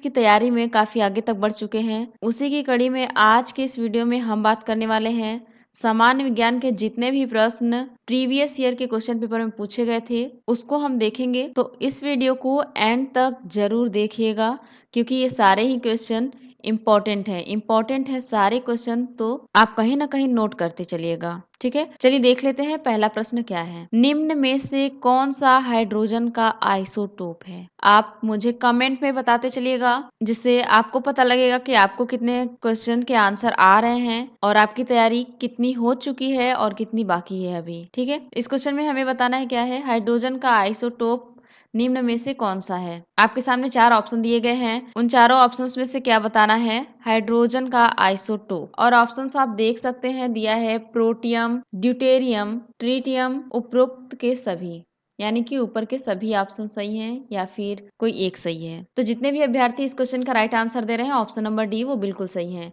की तैयारी में काफ़ी आगे तक बढ़ चुके हैं। उसी की कड़ी में आज के इस वीडियो में हम बात करने वाले हैं सामान्य विज्ञान के जितने भी प्रश्न प्रीवियस ईयर के क्वेश्चन पेपर में पूछे गए थे उसको हम देखेंगे। तो इस वीडियो को एंड तक जरूर देखिएगा क्योंकि ये सारे ही क्वेश्चन इम्पोर्टेंट है सारे क्वेश्चन, तो आप कहीं ना कहीं नोट करते चलिएगा। ठीक है, चलिए देख लेते हैं पहला प्रश्न क्या है। निम्न में से कौन सा हाइड्रोजन का आइसोटोप है? आप मुझे कमेंट में बताते चलिएगा जिससे आपको पता लगेगा कि आपको कितने क्वेश्चन के आंसर आ रहे हैं और आपकी तैयारी कितनी हो चुकी है और कितनी बाकी है अभी। ठीक है, इस क्वेश्चन में हमें बताना है क्या है, हाइड्रोजन का आइसोटोप निम्न में से कौन सा है। आपके सामने 4 ऑप्शन दिए गए हैं, उन चारों ऑप्शंस में से क्या बताना है, हाइड्रोजन का आइसोटोप। और ऑप्शंस आप देख सकते हैं, दिया है प्रोटियम, ड्यूटेरियम, ट्रिटियम, उपरोक्त के सभी, यानी कि ऊपर के सभी ऑप्शन सही हैं या फिर कोई एक सही है। तो जितने भी अभ्यर्थी इस क्वेश्चन का राइट आंसर दे रहे हैं ऑप्शन नंबर डी वो बिल्कुल सही है।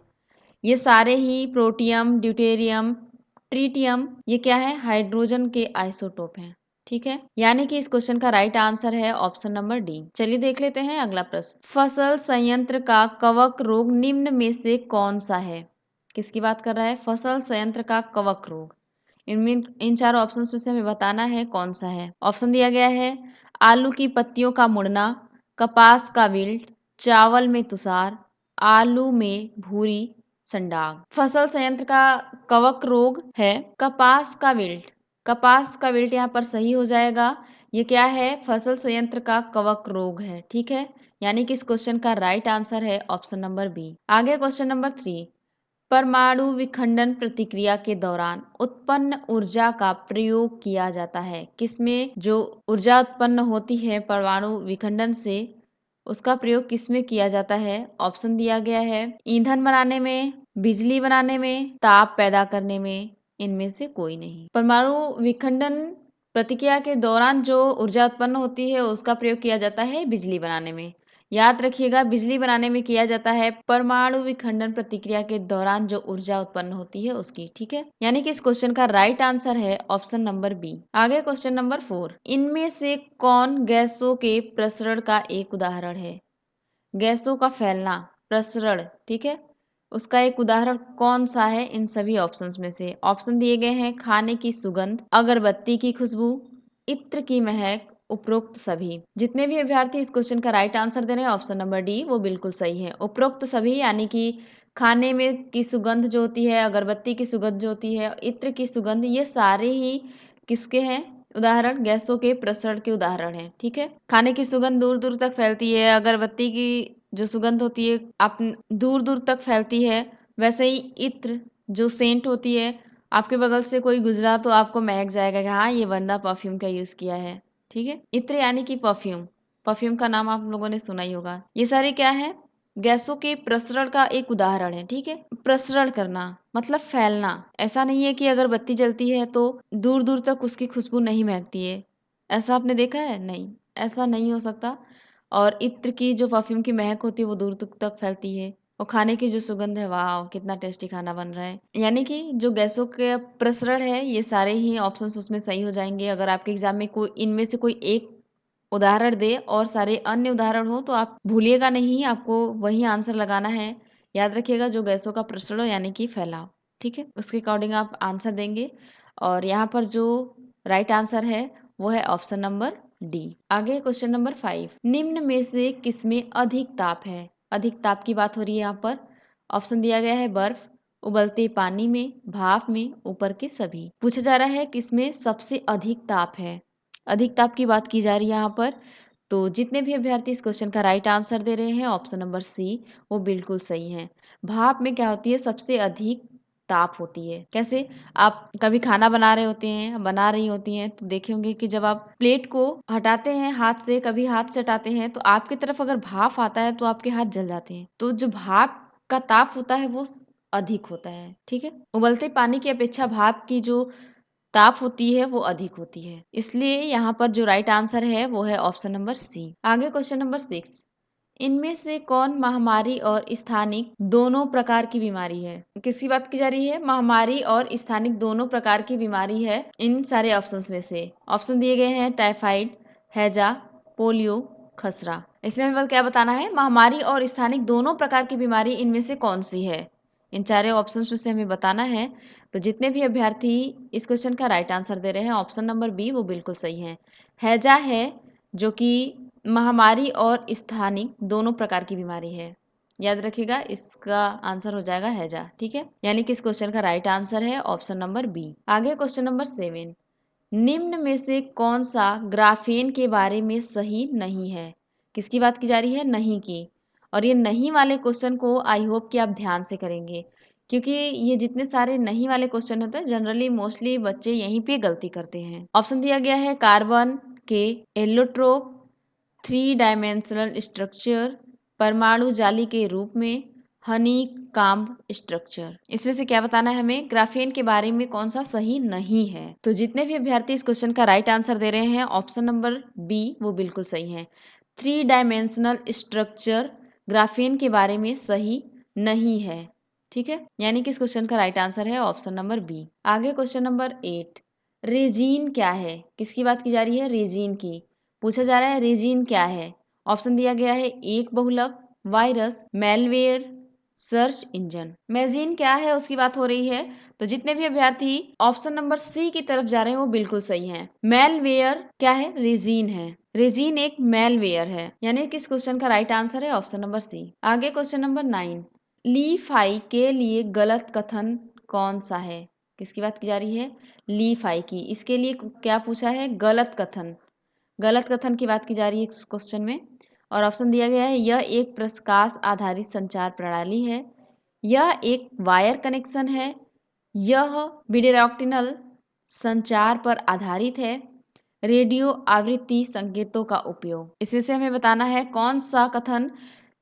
ये सारे ही प्रोटियम, ड्यूटेरियम, ट्रिटियम ये क्या है, हाइड्रोजन के आइसोटोप हैं। ठीक है, यानी कि इस क्वेश्चन का राइट आंसर है ऑप्शन नंबर डी। चलिए देख लेते हैं अगला प्रश्न। फसल संयंत्र का कवक रोग निम्न में से कौन सा है? किसकी बात कर रहा है, फसल संयंत्र का कवक रोग। इन चारों ऑप्शंस में से हमें बताना है कौन सा है। ऑप्शन दिया गया है आलू की पत्तियों का मुड़ना, कपास का विल्ट, चावल में तुषार, आलू में भूरी संडाग। फसल संयंत्र का कवक रोग है कपास का विल्ट। कपास का विल्ट यहाँ पर सही हो जाएगा। ये क्या है, फसल संयंत्र का कवक रोग है। ठीक है, यानी कि इस क्वेश्चन का राइट आंसर है ऑप्शन नंबर बी। आगे क्वेश्चन नंबर 3, परमाणु विखंडन प्रक्रिया के दौरान उत्पन्न ऊर्जा का प्रयोग किया जाता है। किसमें जो ऊर्जा उत्पन्न होती है परमाणु विखंडन से, उसका प्रयोग किसमें किया जाता है? ऑप्शन दिया गया है ईंधन बनाने में, बिजली बनाने में, ताप पैदा करने में, इनमें से कोई नहीं। परमाणु विखंडन प्रतिक्रिया के दौरान जो ऊर्जा उत्पन्न होती है उसका प्रयोग किया जाता है बिजली बनाने में। याद रखिएगा, बिजली बनाने में किया जाता है परमाणु विखंडन प्रतिक्रिया के दौरान जो ऊर्जा उत्पन्न होती है उसकी। ठीक है, यानी कि इस क्वेश्चन का राइट आंसर है ऑप्शन नंबर बी। आगे क्वेश्चन नंबर 4, इनमें से कौन गैसों के प्रसरण का एक उदाहरण है? गैसों का फैलना, प्रसरण, ठीक है, उसका एक उदाहरण कौन सा है इन सभी ऑप्शंस में से? ऑप्शन दिए गए हैं खाने की सुगंध, अगरबत्ती की खुशबू, इत्र की महक, उपरोक्त सभी। जितने भी अभ्यर्थी इस क्वेश्चन का राइट आंसर दे रहे हैं ऑप्शन नंबर डी वो बिल्कुल सही है। उपरोक्त सभी यानी कि खाने में की सुगंध जो होती है, अगरबत्ती की सुगंध जो होती है, इत्र की सुगंध, ये सारे ही किसके हैं उदाहरण? गैसों के प्रसरण के उदाहरण हैं। ठीक है, खाने की सुगंध दूर दूर तक फैलती है, अगरबत्ती की जो सुगंध होती है आप दूर दूर तक फैलती है, वैसे ही इत्र जो सेंट होती है आपके बगल से कोई गुजरा तो आपको महक जाएगा कि हाँ ये बंदा परफ्यूम का यूज किया है। ठीक है, इत्र यानी कि परफ्यूम, परफ्यूम का नाम आप लोगों ने सुना ही होगा। ये सारे क्या है, गैसों के प्रसरण का एक उदाहरण है। ठीक है, प्रसरण करना मतलब फैलना। ऐसा नहीं है कि अगर बत्ती जलती है तो दूर दूर तक उसकी खुशबू नहीं महकती है, ऐसा आपने देखा है? नहीं, ऐसा नहीं हो सकता। और इत्र की जो परफ्यूम की महक होती है वो दूर दूर तक फैलती है। और खाने की जो सुगंध है, वाह कितना टेस्टी खाना बन रहा है। यानी कि जो गैसों के प्रसरण है ये सारे ही ऑप्शंस उसमें सही हो जाएंगे। अगर आपके एग्जाम में कोई इनमें से कोई एक उदाहरण दे और सारे अन्य उदाहरण हो तो आप भूलिएगा नहीं, आपको वही आंसर लगाना है। याद रखिएगा जो गैसों का प्रसरण यानी कि फैलाव। ठीक है, उसके अकॉर्डिंग आप आंसर देंगे। और यहाँ पर जो राइट आंसर है वो है ऑप्शन नंबर डी। आगे क्वेश्चन नंबर 5, निम्न में से किसमें अधिक ताप है? अधिक ताप की बात हो रही है यहाँ पर। ऑप्शन दिया गया है बर्फ, उबलते पानी में, भाप में, ऊपर के सभी। पूछा जा रहा है किसमें सबसे अधिक ताप है, अधिक ताप की बात की जा रही है यहाँ पर। तो जितने भी अभ्यर्थी इस क्वेश्चन का राइट आंसर दे रहे हैं ऑप्शन नंबर सी वो बिल्कुल सही है। भाप में क्या होती है, सबसे अधिक ताप होती है। कैसे? आप कभी खाना बना रहे होते हैं, बना रही होती हैं तो देखे होंगे कि जब आप प्लेट को हटाते हैं हाथ से, कभी हाथ से हटाते हैं तो आपकी तरफ अगर भाप आता है तो आपके हाथ जल जाते हैं। तो जो भाप का ताप होता है वो अधिक होता है। ठीक है, उबलते पानी की अपेक्षा भाप की जो ताप होती है वो अधिक होती है, इसलिए यहाँ पर जो राइट आंसर है वो है ऑप्शन नंबर सी। आगे क्वेश्चन नंबर 6, इनमें से कौन महामारी और स्थानिक दोनों प्रकार की बीमारी है? किसकी बात की जा रही है? महामारी और स्थानिक दोनों प्रकार की बीमारी है इन सारे ऑप्शंस में से। ऑप्शन दिए गए हैं टाइफाइड, हैजा, पोलियो, खसरा। इसमें हमें क्या बताना है, महामारी और स्थानिक दोनों प्रकार की बीमारी इनमें से कौन सी है। इन चारों ऑप्शंस में से हमें बताना है। तो जितने भी अभ्यर्थी इस क्वेश्चन का राइट आंसर दे रहे हैं ऑप्शन नंबर बी वो बिल्कुल सही है। हैजा है जो कि महामारी और स्थानिक दोनों प्रकार की बीमारी है। याद रखिएगा इसका आंसर हो जाएगा हैजा। ठीक है, यानी कि इस क्वेश्चन का राइट आंसर है ऑप्शन नंबर बी। आगे क्वेश्चन नंबर 7, निम्न में से कौन सा ग्राफेन के बारे में सही नहीं है। किसकी बात की जा रही है, नहीं की। और ये नहीं वाले क्वेश्चन को आई होप कि आप ध्यान से करेंगे, क्योंकि ये जितने सारे नहीं वाले क्वेश्चन होते हैं जनरली मोस्टली बच्चे यहीं पे गलती करते हैं। ऑप्शन दिया गया है कार्बन के एलोट्रोप, 3 डायमेंशनल स्ट्रक्चर, परमाणु जाली के रूप में, हनी काम्ब स्ट्रक्चर। इसमें से क्या बताना है हमें, ग्राफेन के बारे में कौन सा सही नहीं है। तो जितने भी अभ्यर्थी इस क्वेश्चन का राइट आंसर दे रहे हैं ऑप्शन नंबर बी वो बिल्कुल सही है। 3 डायमेंशनल स्ट्रक्चर ग्राफेन के बारे में सही नहीं है। ठीक है, यानी कि इस क्वेश्चन का राइट आंसर है ऑप्शन नंबर बी। आगे क्वेश्चन नंबर 8, रेजीन क्या है। किसकी बात की जा रही है, रेजीन की। पूछा जा रहा है रेजीन क्या है। ऑप्शन दिया गया है एक बहुलक, वायरस, मेलवेयर, सर्च इंजन। मैजीन क्या है उसकी बात हो रही है। तो जितने भी अभ्यर्थी ऑप्शन नंबर सी की तरफ जा रहे हैं वो बिल्कुल सही हैं। मेलवेयर क्या है, रेजीन है। रेजीन एक मेलवेयर है, यानी कि इस क्वेश्चन का राइट आंसर है ऑप्शन नंबर सी। आगे क्वेश्चन नंबर 9, ली-फाई के लिए गलत कथन कौन सा है। किसकी बात की जा रही है, ली-फाई की। इसके लिए क्या पूछा है, गलत कथन। गलत कथन की बात की जा रही है इस क्वेश्चन में। और ऑप्शन दिया गया है यह एक प्रकाश आधारित संचार प्रणाली है, यह एक वायर कनेक्शन है, यह बिडायरेक्शनल संचार पर आधारित है, रेडियो आवृत्ति संकेतों का उपयोग। इसमें से हमें बताना है कौन सा कथन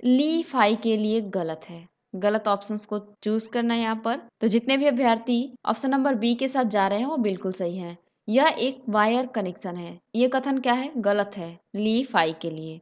ली-फाई के लिए गलत है। गलत ऑप्शंस को चूज करना है यहाँ पर। तो जितने भी अभ्यर्थी ऑप्शन नंबर बी के साथ जा रहे हैं वो बिल्कुल सही है। यह एक वायर कनेक्शन है, ये कथन क्या है, गलत है ली-फाई के लिए।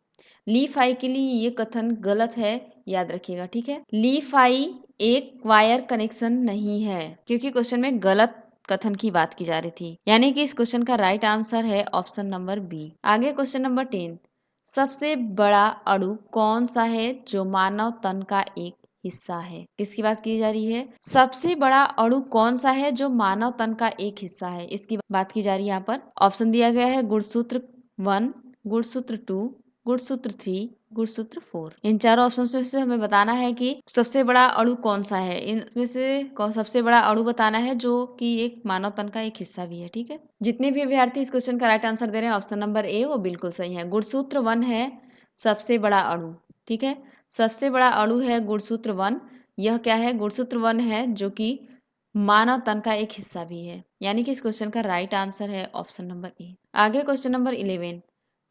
ली-फाई के लिए ये कथन गलत है, याद रखिएगा। ठीक है, ली-फाई एक वायर कनेक्शन नहीं है, क्योंकि क्वेश्चन में गलत कथन की बात की जा रही थी। यानी कि इस क्वेश्चन का राइट आंसर है ऑप्शन नंबर बी। आगे क्वेश्चन नंबर 10, सबसे बड़ा अणु कौन सा है जो मानव तन का एक हिस्सा है। किसकी बात की जा रही है, सबसे बड़ा अणु कौन सा है जो मानव तन का एक हिस्सा है, इसकी बात की जा रही है यहाँ पर। ऑप्शन दिया गया है गुणसूत्र 1, गुणसूत्र 2, गुणसूत्र 3, गुणसूत्र 4। इन चारों ऑप्शन में से हमें बताना है कि सबसे बड़ा अणु कौन सा है। इनमें से सबसे बड़ा अणु बताना है जो कि एक मानव तन का एक हिस्सा भी है। ठीक है, जितने भी अभ्यर्थी इस क्वेश्चन का राइट आंसर दे रहे हैं ऑप्शन नंबर ए वो बिल्कुल सही है। गुणसूत्र 1 है सबसे बड़ा अणु। ठीक है, सबसे बड़ा अणु है गुणसूत्र 1। यह क्या है, गुणसूत्र 1 है जो कि मानव तन का एक हिस्सा भी है, यानी कि इस क्वेश्चन का राइट आंसर है ऑप्शन नंबर ए। आगे क्वेश्चन नंबर 11,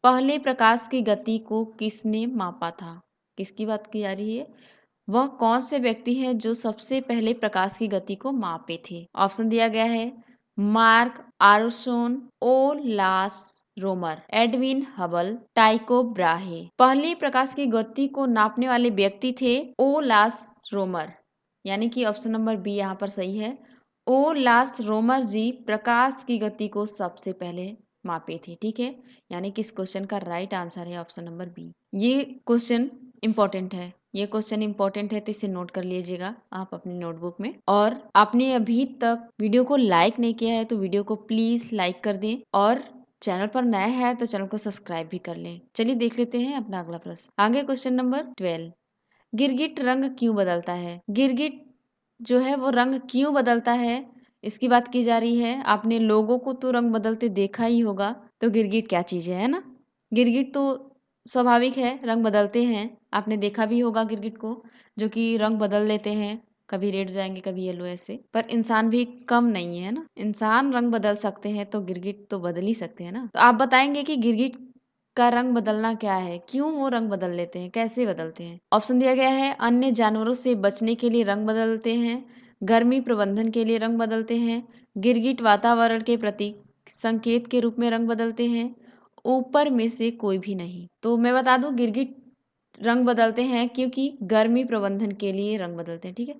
पहले प्रकाश की गति को किसने मापा था। किसकी बात की जा रही है, वह कौन से व्यक्ति हैं जो सबसे पहले प्रकाश की गति को मापे थे। ऑप्शन दिया गया है mark Armstrong, Ola's रोमर, Edwin Hubble, टाइको Brahe. पहली प्रकाश की गति को नापने वाले व्यक्ति थे ओलास रोमर, यानी कि ऑप्शन नंबर बी यहाँ पर सही है। ओलास रोमर जी प्रकाश की गति को सबसे पहले मापे थे। ठीक है, यानी कि इस क्वेश्चन का राइट आंसर है ऑप्शन नंबर बी। ये क्वेश्चन इंपॉर्टेंट है, ये क्वेश्चन इंपॉर्टेंट है तो इसे नोट कर लीजिएगा आप अपनी नोटबुक में। और आपने अभी तक वीडियो को लाइक नहीं किया है तो वीडियो को प्लीज लाइक कर दें, और चैनल पर नया है तो चैनल को सब्सक्राइब भी कर लें। चलिए देख लेते हैं अपना अगला प्रश्न। आगे क्वेश्चन नंबर 12, गिरगिट रंग क्यों बदलता है। गिरगिट जो है वो रंग क्यों बदलता है, इसकी बात की जा रही है। आपने लोगों को तो रंग बदलते देखा ही होगा, तो गिरगिट क्या चीज़ है ना। गिरगिट तो स्वाभाविक है, रंग बदलते हैं। आपने देखा भी होगा गिरगिट को, जो कि रंग बदल लेते हैं, कभी रेड जाएंगे कभी येलो ऐसे। पर इंसान भी कम नहीं है ना, इंसान रंग बदल सकते हैं तो गिरगिट तो बदल ही सकते हैं ना। तो आप बताएंगे कि गिरगिट का रंग बदलना क्या है, क्यों वो रंग बदल लेते हैं, कैसे बदलते हैं। ऑप्शन दिया गया है अन्य जानवरों से बचने के लिए रंग बदलते हैं, गर्मी प्रबंधन के लिए रंग बदलते हैं, गिरगिट वातावरण के प्रति संकेत के रूप में रंग बदलते हैं, ऊपर में से कोई भी नहीं। तो मैं बता दूं गिरगिट रंग बदलते हैं क्योंकि गर्मी प्रबंधन के लिए रंग बदलते हैं। ठीक है,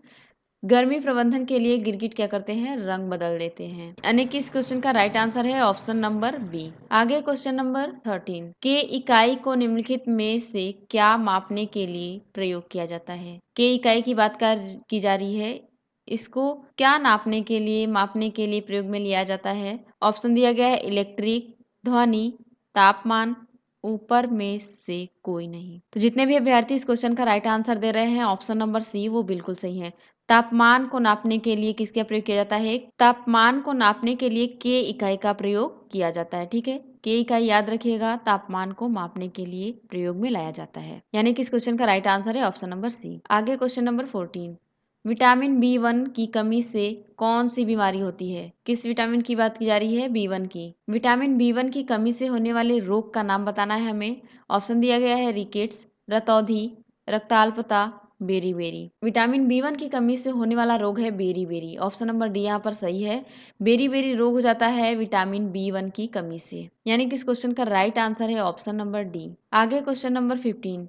गर्मी प्रबंधन के लिए गिरगिट क्या करते हैं, रंग बदल देते हैं। यानी कि इस क्वेश्चन का राइट आंसर है ऑप्शन नंबर बी। आगे क्वेश्चन नंबर 13, के इकाई को निम्नलिखित में से क्या मापने के लिए प्रयोग किया जाता है। के इकाई की बात की जा रही है, इसको क्या नापने के लिए, मापने के लिए प्रयोग में लिया जाता है। ऑप्शन दिया गया है इलेक्ट्रिक, ध्वनि, तापमान, ऊपर में से कोई नहीं। तो जितने भी अभ्यर्थी इस क्वेश्चन का राइट आंसर दे रहे हैं ऑप्शन नंबर सी वो बिल्कुल सही है। तापमान को नापने के लिए किसका प्रयोग किया जाता है, तापमान को नापने के लिए के इकाई का प्रयोग किया जाता है। ठीक है, के इकाई याद रखिएगा, तापमान को मापने के लिए प्रयोग में लाया जाता है। यानी कि इस क्वेश्चन का राइट आंसर है ऑप्शन नंबर सी। आगे क्वेश्चन नंबर 14, विटामिन बी1 की कमी से कौन सी बीमारी होती है। किस विटामिन की बात की जा रही है, बी1 की। विटामिन बी1 की कमी से होने वाले रोग का नाम बताना है हमें। ऑप्शन दिया गया है रिकेट्स, रतौंधी, रक्ताल्पता, बेरी-बेरी। विटामिन बी1 की कमी से होने वाला रोग है बेरी-बेरी। ऑप्शन नंबर डी यहाँ पर सही है। बेरी-बेरी रोग हो जाता है विटामिन बी1 की कमी से। यानी कि इस क्वेश्चन का राइट आंसर है ऑप्शन नंबर डी। आगे क्वेश्चन नंबर 15,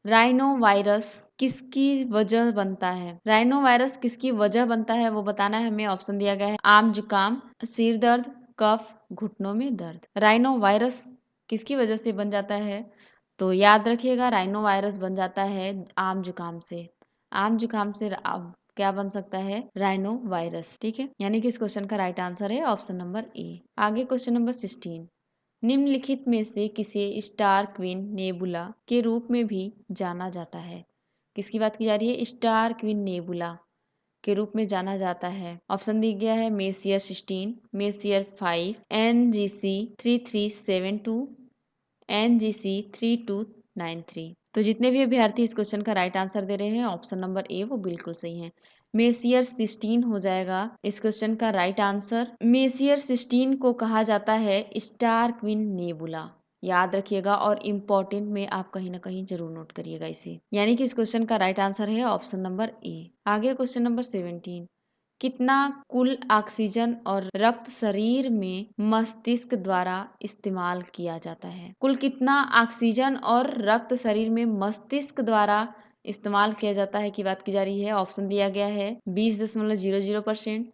राइनो वायरस किसकी वजह बनता है। राइनो वायरस किसकी वजह बनता है वो बताना है हमें। ऑप्शन दिया गया है आम जुकाम, सिर दर्द, कफ, घुटनों में दर्द। राइनो वायरस किसकी वजह से बन जाता है, तो याद रखिएगा राइनो वायरस बन जाता है आम जुकाम से। आम जुकाम से क्या बन सकता है, राइनो वायरस। ठीक है, यानी कि इस क्वेश्चन का राइट आंसर है ऑप्शन नंबर ए। आगे क्वेश्चन नंबर 16, निम्नलिखित में से किसे स्टार क्वीन नेबुला के रूप में भी जाना जाता है। किसकी बात की जा रही है, स्टार क्वीन नेबुला के रूप में जाना जाता है। ऑप्शन दिया गया है मेसियर 16, मेसियर 5, NGC 3372, NGC 3293। तो जितने भी अभ्यर्थी इस क्वेश्चन का राइट आंसर दे रहे हैं ऑप्शन नंबर ए वो बिल्कुल सही है। मेसियर 16 हो जाएगा इस क्वेश्चन का राइट आंसर। मेसियर 16 को कहा जाता है स्टार क्वीन नेबुला। याद रखिएगा और इम्पोर्टेंट में आप कहीं ना कहीं जरूर नोट करिएगा इसे। यानी कि इस क्वेश्चन का राइट आंसर है ऑप्शन नंबर ए। आगे क्वेश्चन नंबर 17, कितना कुल ऑक्सीजन और रक्त शरीर में मस्तिष्क द्वारा इस्तेमाल किया जाता है। कुल कितना ऑक्सीजन और रक्त शरीर में मस्तिष्क द्वारा इस्तेमाल किया जाता है की बात की जा रही है। ऑप्शन दिया गया है 20.00%,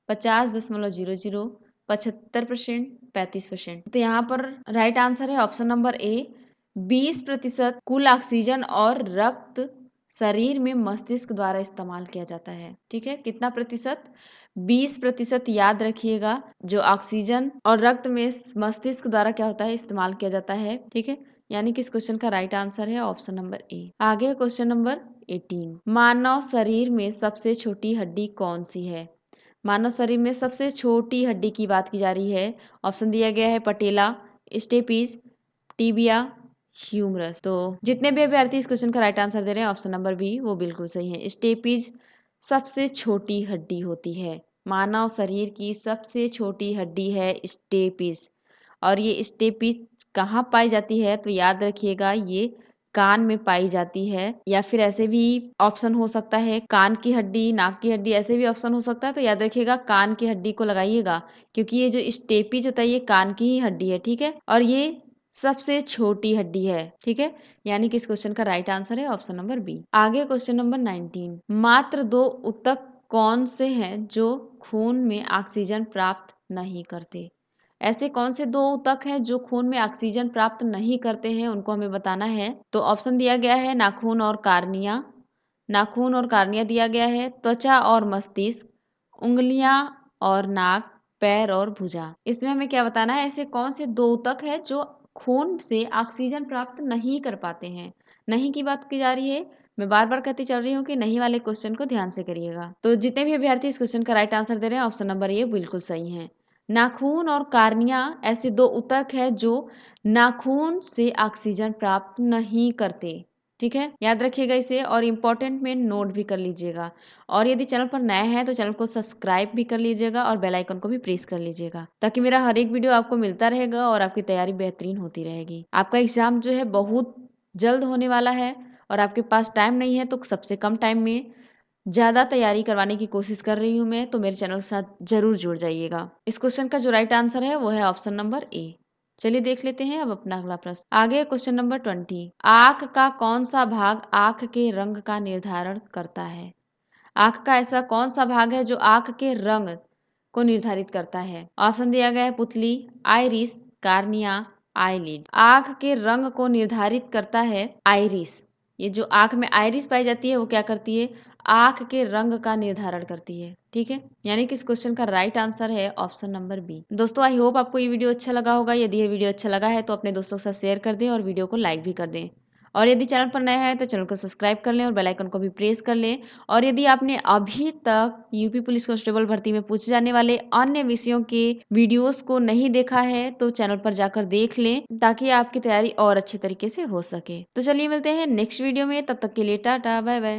50.00, 75%, 35%। तो यहाँ पर राइट आंसर है ऑप्शन नंबर ए, 20% कुल ऑक्सीजन और रक्त शरीर में मस्तिष्क द्वारा इस्तेमाल किया जाता है। ठीक है, कितना प्रतिशत, 20% याद रखिएगा, जो ऑक्सीजन और रक्त में मस्तिष्क द्वारा क्या होता है, इस्तेमाल किया जाता है। ठीक है, यानी कि इस क्वेश्चन का राइट आंसर है ऑप्शन नंबर ए। आगे क्वेश्चन नंबर 18, मानव शरीर में सबसे छोटी हड्डी कौन सी है। मानव शरीर में सबसे छोटी हड्डी की बात की जा रही है। ऑप्शन दिया गया है पटेला, स्टेपीज, टीबिया, ह्यूमरस। तो जितने भी अभ्यर्थी इस क्वेश्चन का राइट आंसर दे रहे हैं ऑप्शन नंबर बी वो बिल्कुल सही है। स्टेपीज सबसे छोटी हड्डी होती है। मानव शरीर की सबसे छोटी हड्डी है स्टेपीज। और ये स्टेपीज कहाँ पाई जाती है, तो याद रखिएगा ये कान में पाई जाती है, या फिर ऐसे भी ऑप्शन हो सकता है कान की हड्डी, नाक की हड्डी, ऐसे भी ऑप्शन हो सकता है। तो याद रखिएगा कान की हड्डी को लगाइएगा, क्योंकि ये जो स्टेपीज होता है ये कान की ही हड्डी है। ठीक है, और ये सबसे छोटी हड्डी है। ठीक है, यानी कि इस क्वेश्चन का राइट आंसर है ऑप्शन नंबर बी। आगे क्वेश्चन नंबर 19, मात्र दो ऊतक कौन से हैं जो खून में ऑक्सीजन प्राप्त नहीं करते। ऐसे कौन से दो ऊतक हैं जो खून में ऑक्सीजन प्राप्त नहीं करते हैं, उनको हमें बताना है। तो ऑप्शन दिया गया है नाखून और कार्निया, नाखून और कार्निया दिया गया है, त्वचा और मस्तिष्क, उंगलियां और नाक, पैर और भुजा। इसमें हमें क्या बताना है, ऐसे कौन से दो ऊतक है जो खून से ऑक्सीजन प्राप्त नहीं कर पाते हैं। नहीं की बात की जा रही है, मैं बार बार कहती चल रही हूँ कि नहीं वाले क्वेश्चन को ध्यान से करिएगा। तो जितने भी अभ्यर्थी इस क्वेश्चन का राइट आंसर दे रहे हैं ऑप्शन नंबर ए बिल्कुल सही है। नाखून और कार्निया ऐसे दो ऊतक है जो नाखून से ऑक्सीजन प्राप्त नहीं करते। ठीक है, याद रखिएगा इसे और इम्पोर्टेंट में नोट भी कर लीजिएगा। और यदि चैनल पर नए हैं तो चैनल को सब्सक्राइब भी कर लीजिएगा और बेल आइकन को भी प्रेस कर लीजिएगा, ताकि मेरा हर एक वीडियो आपको मिलता रहेगा और आपकी तैयारी बेहतरीन होती रहेगी। आपका एग्जाम जो है बहुत जल्द होने वाला है और आपके पास टाइम नहीं है, तो सबसे कम टाइम में ज़्यादा तैयारी करवाने की कोशिश कर रही हूँ मैं, तो मेरे चैनल के साथ जरूर जुड़ जाइएगा। इस क्वेश्चन का जो राइट आंसर है वो है ऑप्शन नंबर ए। चलिए देख लेते हैं अब अपना अगला प्रश्न। आगे क्वेश्चन नंबर 20, आँख का कौन सा भाग आँख के रंग का निर्धारण करता है। आंख का ऐसा कौन सा भाग है जो आंख के रंग को निर्धारित करता है? ऑप्शन दिया गया है पुतली, आइरिस, कार्निया, आईलिड। आंख के रंग को निर्धारित करता है आइरिस। ये जो आंख में आइरिस पाई जाती है वो क्या करती है? आंख के रंग का निर्धारण करती है। ठीक है, यानी कि इस क्वेश्चन का राइट आंसर है ऑप्शन नंबर बी। दोस्तों आई होप आपको ये वीडियो अच्छा लगा होगा। यदि ये वीडियो अच्छा लगा है तो अपने दोस्तों के साथ शेयर कर दें और वीडियो को लाइक भी कर दें। और यदि चैनल पर नया है तो चैनल को सब्सक्राइब कर लें और बेल आइकन को भी प्रेस कर लें। और यदि आपने अभी तक यूपी पुलिस कांस्टेबल भर्ती में पूछे जाने वाले अन्य विषयों के वीडियोस को नहीं देखा है तो चैनल पर जाकर देख लें, ताकि आपकी तैयारी और अच्छे तरीके से हो सके। तो चलिए मिलते हैं नेक्स्ट वीडियो में, तब तक के लिए टाटा बाय बाय।